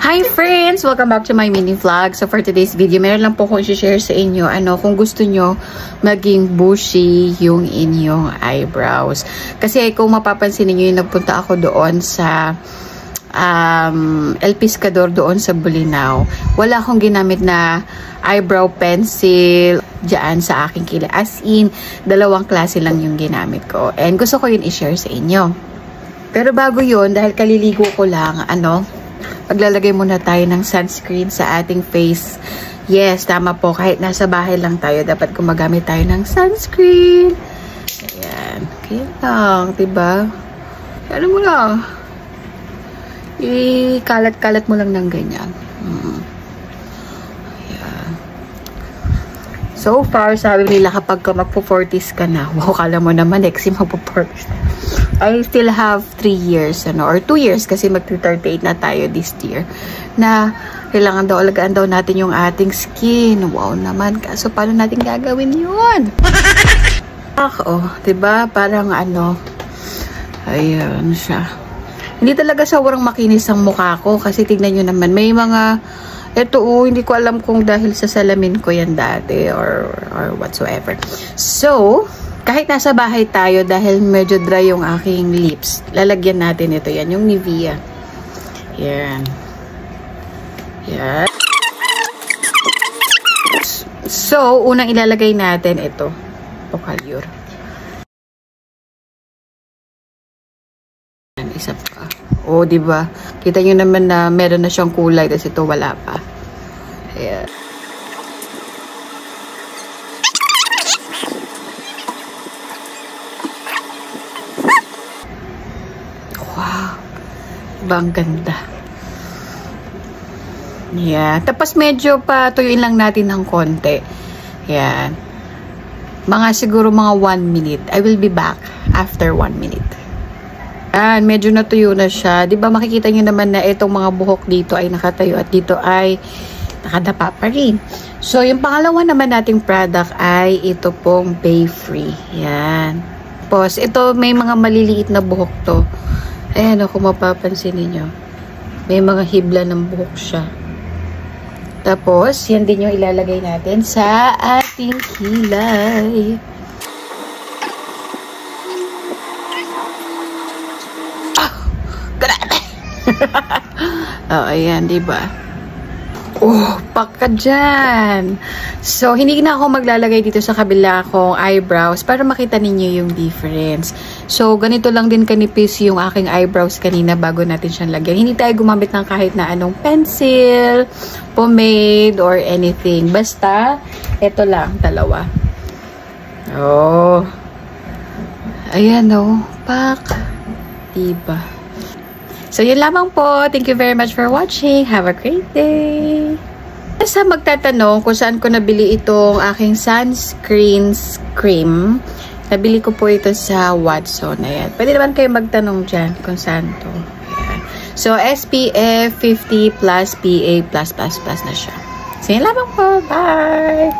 Hi friends! Welcome back to my mini vlog. So for today's video, meron lang po akong i-share sa inyo kung gusto nyo maging bushy yung inyong eyebrows. Kasi kung mapapansin niyo, nagpunta ako doon sa El Pescador doon sa Bolinao. Wala akong ginamit na eyebrow pencil dyan sa aking kilay. As in, dalawang klase lang yung ginamit ko. And gusto ko yun i-share sa inyo. Pero bago yun, dahil kaliligo ko lang, paglalagay muna tayo ng sunscreen sa ating face. Yes, tama po. Kahit nasa bahay lang tayo, dapat gumagamit tayo ng sunscreen. Ayan. Okay lang, diba? Ano mo lang. I-kalat-kalat mo lang ng ganyan. Ayan. So far, sabi nila kapag magpo-40s ka na, wow, kala mo naman, next year magpo-40s. I still have 3 years, or 2 years kasi mag-38 na tayo this year, na kailangan daw, alagaan daw natin yung ating skin. Wow naman. So, paano natin gagawin yun? Diba? Parang ayan siya. Hindi talaga sobrang makinis ang mukha ko kasi tignan nyo naman, may mga, hindi ko alam kung dahil sa salamin ko yan dati or whatsoever. So, kahit nasa bahay tayo, dahil medyo dry yung aking lips, lalagyan natin ito. Yan, yung Nivea. Yan. Yan. So, unang ilalagay natin ito. Pokalyur. Isa pa. Oh, diba? Kita nyo naman na meron na siyang kulay, kasi ito wala pa. Ayan. Ang ganda. Yeah. Tapos medyo pa tuyuin lang natin ng konti. Yan. Siguro mga 1 minute. I will be back after 1 minute. Yan. Medyo natuyo na siya. Diba makikita nyo naman na itong mga buhok dito ay nakatayo at dito ay nakadapa pa rin. So, yung pangalawa naman nating product ay ito pong Bay Free. Yan. Tapos, ito may mga maliliit na buhok to. Ayan, kung mapapansin niyo, may mga hibla ng buhok siya. Tapos, yan din yung ilalagay natin sa ating kilay. Grabe! Ayan, diba? Paka dyan! So, hindi na ako maglalagay dito sa kabila kong eyebrows para makita ninyo yung difference. So, ganito lang din kanipis yung aking eyebrows kanina bago natin siyang lagyan. Hindi tayo gumamit ng kahit na anong pencil, pomade, or anything. Basta, ito lang, dalawa. Ayan pak. Diba? So, yun lamang po. Thank you very much for watching. Have a great day. Sa magtatanong kung saan ko nabili itong aking sunscreen cream, nabili ko po ito sa Watson. Ayan. Pwede naman kayo magtanong dyan kung saan to. Ayan. So, SPF 50 plus PA+++ na siya. So, yun lamang po. Bye!